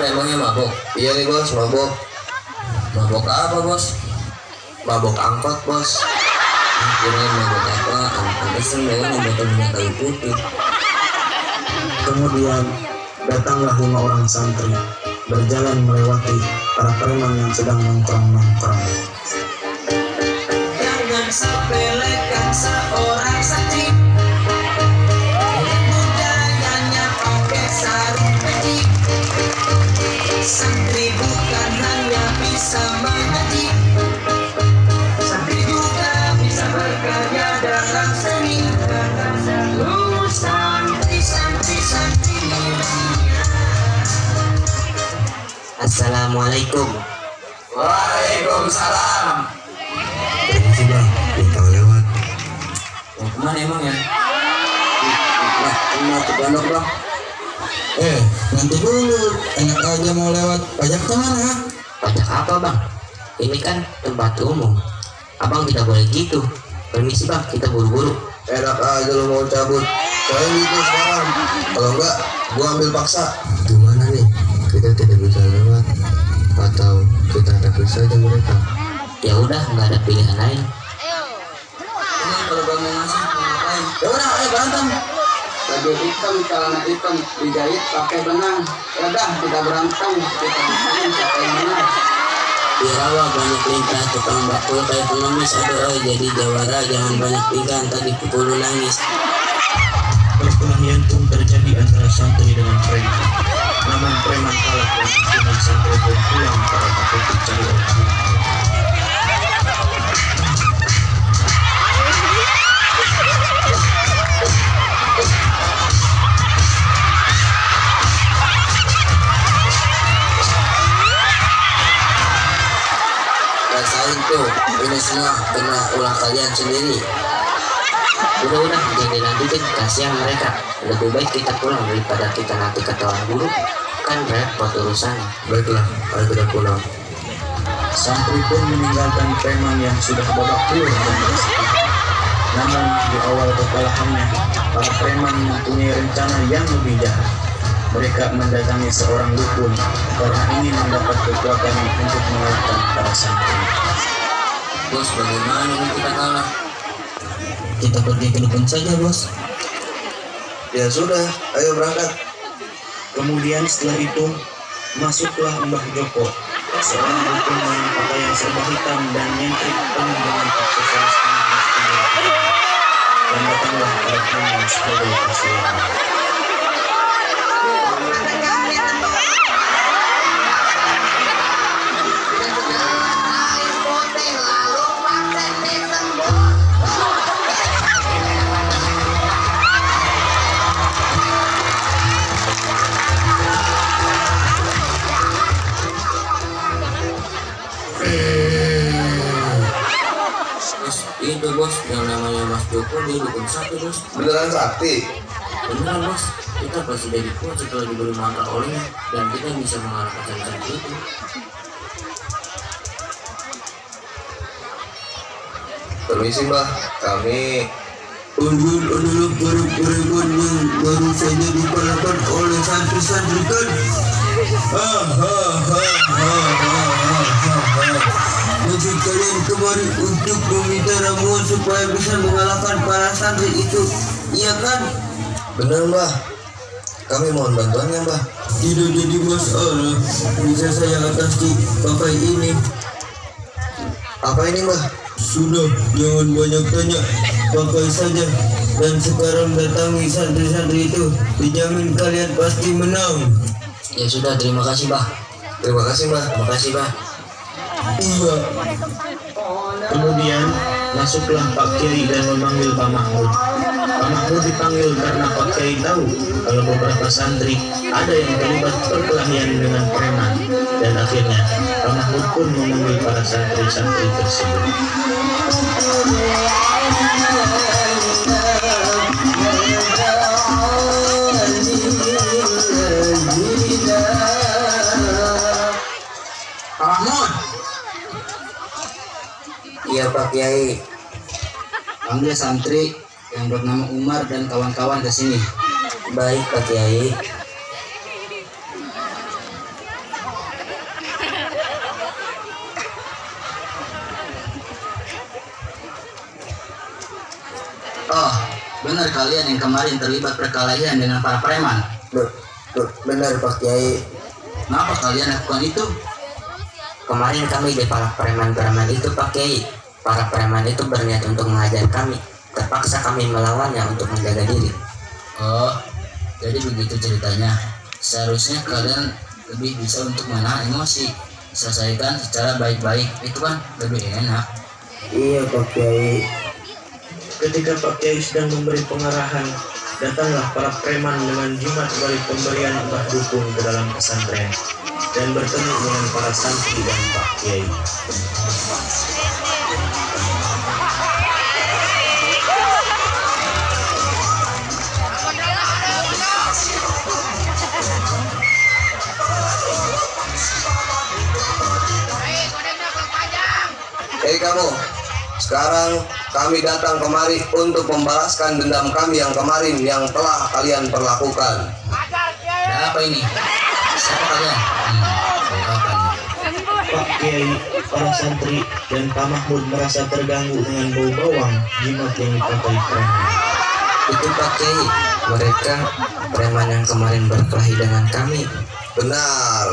Ada emangnya mabok? Iya nih bos, mabok. Mabok apa bos? Mabok angkot bos. Kirain mabok apa? Pantesan lewat botol minyak kayu putih. Kemudian datanglah 5 orang santri berjalan melewati para preman yang sedang nongkrong-nongkrong. Jangan sepelekan seorang santri, budayanya pakai sarung peci. Santri bukan hanya bisa mengaji, santri juga bisa berkarya dalam seni. Santri. Assalamualaikum. Waalaikumsalam. Permisi bang, kita lewat. Mau kemana emang ya? Nah, ini tuh pondok bang. Nanti dulu, enak aja mau lewat. Pajak kemana? Pajak apa bang? Ini kan tempat umum. Abang tidak boleh gitu. Permisi bang, kita buru-buru. Enak aja lu mau cabut. Saya gitu sekarang. Kalau enggak, gua ambil paksa. Gimana nih? Kita tidak bisa lewat atau kita takut saja mereka? Ya udah, nggak ada pilihan lain. Ini kalau bang mau ngasih, mau ngapain? Ya udah, ayo berantem. Baju hitam, celana hitam, dijahit pakai benang. Ya udah, kita berantem. Kita buktiin siapa yang menang. Di rawa banyak lintah, tukang bakul kayak pengemis. Aduh, jadi jawara jangan banyak tingkah, tadi pukul lu nangis. Perkelahian pun terjadi antara santri dengan preman. Namun preman kalah dan akhirnya santri pun pulang karena takut dicari oleh guru. Rasain tuh, ini semua kena ulah kalian sendiri. Udah, jangan dilanjutin, kasihan mereka. Lebih baik kita pulang daripada kita nanti ketahuan guru. Kan repot urusannya. Baiklah, ayo kita pulang. Santri pun meninggalkan preman yang sudah babak belur dan bersih. Namun di awal kekalahannya, para preman mempunyai rencana yang lebih jahat. Mereka mendatangi seorang dukun karena ingin mendapat kekuatan untuk mengalahkan para santri. Bos, bagaimana ini kita kalah? Kita pergi ke dukun saja, bos. Ya sudah, ayo berangkat. Kemudian setelah itu masuklah Mbah Joko, seorang dukun dengan pakaian serba hitam dan nyentrik penuh dengan aksesoris emas dan datanglah para preman sebagai pasangan. Itu bos, yang namanya Mas Joko dia dukun sakti bos. Beneran sakti? Beneran bos, kita pasti jadi kuat setelah diberi mantra olehnya dan kita bisa mengalahkan sakti itu. Permisi mbah, kami Adalah para preman yang baru saja dikalahkan oleh santri-santri kan. Maksud kalian kemari untuk meminta ramuan supaya bisa mengalahkan para santri itu, iya kan? bener mbah. Kami mohon bantuannya mbah. Tidak jadi masalah, bisa saya atasi pakai ini. Apa ini mbah? Sudah, jangan banyak tanya, pakai saja. Dan sekarang datangi santri-santri itu, dijamin kalian pasti menang. Ya sudah, terima kasih bah. Terima kasih mbah. Terima kasih bah. Iya. Kemudian masuklah Pak Kiai dan memanggil Pak Mahmud. Pak Mahmud dipanggil karena Pak Kiai tahu kalau beberapa santri ada yang terlibat perkelahian dengan preman, dan akhirnya Pak Mahmud pun memanggil para santri-santri tersebut. Pak Mahmud. Iya Pak Kiai. Panggil santri yang bernama Umar dan kawan-kawan ke sini. Baik Pak Kiai. Benar kalian yang kemarin terlibat perkelahian dengan para preman. Benar Pak Kiai. Kenapa kalian lakukan itu? Kemarin kami di para preman itu Pak Kiai. Para preman itu berniat untuk mengajar kami. Terpaksa kami melawannya untuk menjaga diri. Oh, jadi begitu ceritanya. Seharusnya kalian lebih bisa untuk menahan emosi. Selesaikan secara baik-baik, itu kan lebih enak. Iya Pak Kiai. Ketika Pak Kiai sedang memberi pengarahan, datanglah para preman dengan jimat balik pemberian Mbah Dukun ke dalam pesantren dan bertemu dengan para santri dan Pak Kiai. Hei kamu, sekarang kami datang kemari untuk membalaskan dendam kami yang kemarin yang telah kalian perlakukan. Ada apa ini? Siapa kalian? Apa nih? Pak Kiai, para santri, dan Pak Mahmud merasa terganggu dengan bau bawang jimat yang dipakai preman. Itu Pak Kiai, mereka preman yang kemarin berkelahi dengan kami. Benar.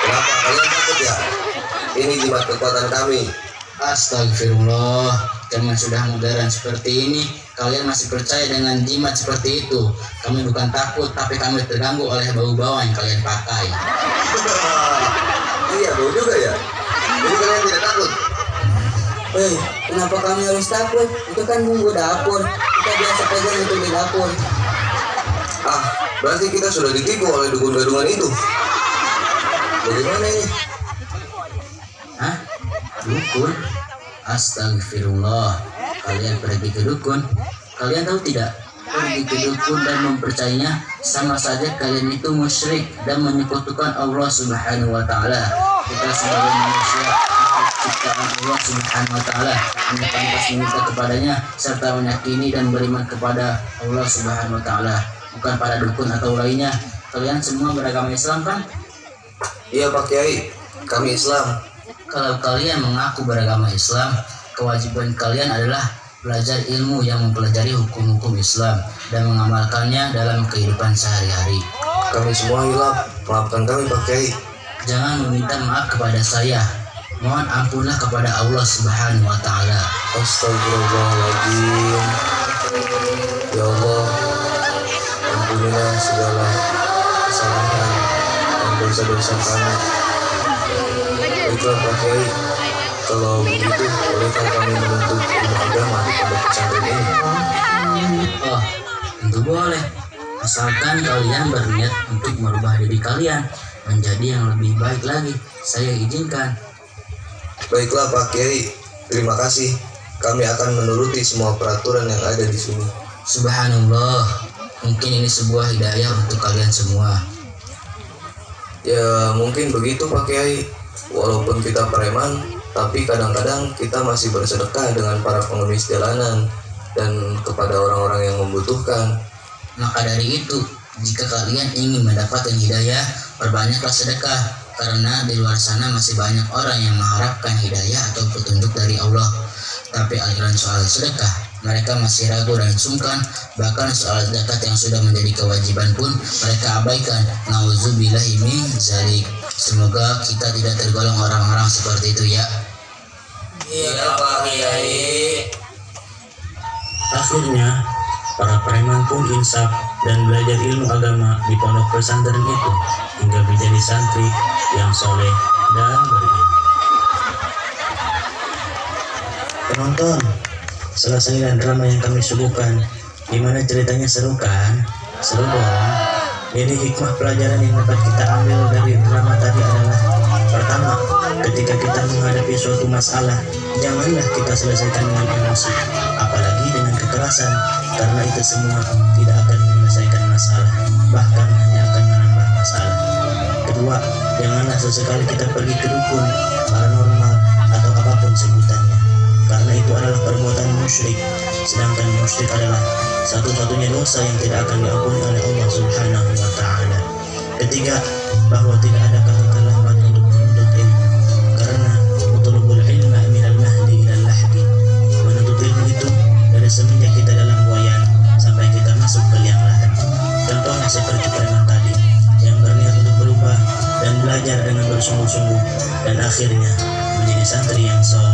Kenapa kalian takut ya? Ini jimat kekuatan kami. Astagfirullah, zaman sudah modern seperti ini, kalian masih percaya dengan jimat seperti itu. Kami bukan takut, tapi kami terganggu oleh bau bawang yang kalian pakai. Iya, bau juga ya. Jadi kalian tidak takut? Hei, kenapa kami harus takut? Itu kan bumbu dapur. Kita biasa pegang itu di dapur. Ah, berarti kita sudah ditipu oleh dukun gadungan itu. Bagaimana ini? Hah? Dukun? Astagfirullah, kalian pergi ke dukun? Kalian tahu tidak? Pergi ke dukun dan mempercayainya sama saja kalian itu musyrik dan menyekutukan Allah Subhanahu wa taala. Kita sebagai manusia ciptaan Allah Subhanahu wa taala, hanya pantas meminta kepadanya serta meyakini dan beriman kepada Allah Subhanahu wa taala, bukan pada dukun atau lainnya. Kalian semua beragama Islam kan? Iya Pak Kiai, kami Islam. Kalau kalian mengaku beragama Islam, kewajiban kalian adalah belajar ilmu yang mempelajari hukum-hukum Islam dan mengamalkannya dalam kehidupan sehari-hari. Kami semua hilaf, maafkan kami Pak Kiai. Jangan meminta maaf kepada saya. Mohon ampunlah kepada Allah Subhanahu wa taala. Astagfirullahaladzim. Ya Allah, ampunilah segala kesalahan dan dosa-dosa kami. Baiklah Pak Kiai, kalau begitu bolehkah kami menuntut ilmu agama di pondok pesantren ini? Oh, tentu boleh. Asalkan kalian berniat untuk merubah diri kalian menjadi yang lebih baik lagi. Saya izinkan. Baiklah Pak Kiai, terima kasih. Kami akan menuruti semua peraturan yang ada di sini. Subhanallah, mungkin ini sebuah hidayah untuk kalian semua. Ya mungkin begitu Pak Kiai. Walaupun kita preman, tapi kadang-kadang kita masih bersedekah dengan para pengemis jalanan dan kepada orang-orang yang membutuhkan. Maka dari itu, jika kalian ingin mendapatkan hidayah, perbanyaklah sedekah, karena di luar sana masih banyak orang yang mengharapkan hidayah atau petunjuk dari Allah. Tapi aliran soal sedekah, mereka masih ragu dan sungkan. Bahkan soal zakat yang sudah menjadi kewajiban pun mereka abaikan. Nauzubillahi min zalik. Semoga kita tidak tergolong orang-orang seperti itu ya. Iya Pak Kiai. Akhirnya, para preman pun insaf dan belajar ilmu agama di pondok pesantren itu hingga menjadi santri yang soleh dan berilmu. Penonton, selesailah drama yang kami suguhkan. Gimana ceritanya, seru kan? Seru dong. Jadi hikmah pelajaran yang dapat kita ambil dari drama tadi adalah: pertama, ketika kita menghadapi suatu masalah, janganlah kita selesaikan dengan emosi, apalagi dengan kekerasan, karena itu semua tidak akan menyelesaikan masalah, bahkan hanya akan menambah masalah. Kedua, janganlah sesekali kita pergi ke dukun, paranormal, atau apapun sebutannya, karena itu adalah perbuatan musyrik, sedangkan musyrik adalah satu-satunya dosa yang tidak akan diampuni oleh Allah Subhanahu wa taala. Ketiga, bahwa tidak ada kata terlambat untuk menuntut ilmu, karena utulubul ilma minal mahdi ilal lahdi. Menuntut ilmu itu dari semenjak kita dalam buayan sampai kita masuk ke liang lahat. Contohnya seperti preman tadi yang berniat untuk berubah dan belajar dengan bersungguh-sungguh dan akhirnya menjadi santri yang soleh.